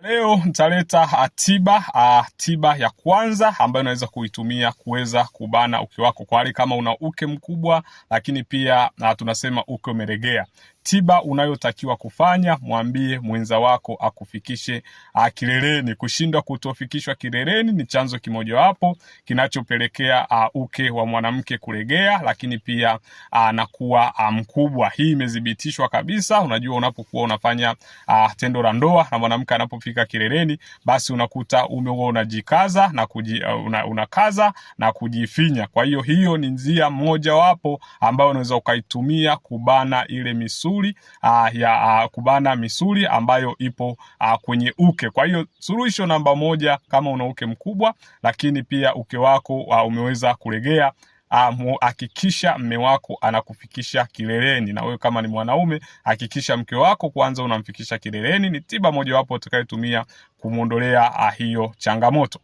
Leo nitaleta tiba ya kwanza ambayo unaweza kuitumia kuweza kubana uke wako, kwa hali kama una uke mkubwa, lakini pia tunasema uke umeregea. Tiba unayotakiwa kufanya, mwambie mwenza wako akufikishe kileleni. Kushindwa kutofikishwa kileleni ni chanzo kimojawapo kinachopelekea uke wa mwanamke kuregea, lakini pia na kuwa mkubwa. Hii imethibitishwa kabisa. Unajua, unapokuwa unafanya tendo la ndoa na mwanamke anapofika kileleni, basi unakuta huwa unajikaza na unakaza na kujifinya. Kwa hiyo ni njia mojawapo ambayo unaweza ukaitumia kubana ile misuli kubana misuli ambayo ipo kwenye uke. Kwa hiyo suluhisho namba moja, kama una uke mkubwa lakini pia uke wako umeweza kuregea, hakikisha mme wako anakufikisha kileleni. Na wewe kama ni mwanaume, hakikisha mke wako kwanza unamfikisha kileleni. Ni tiba mojawapo utakayotumia kumuondolea hiyo changamoto.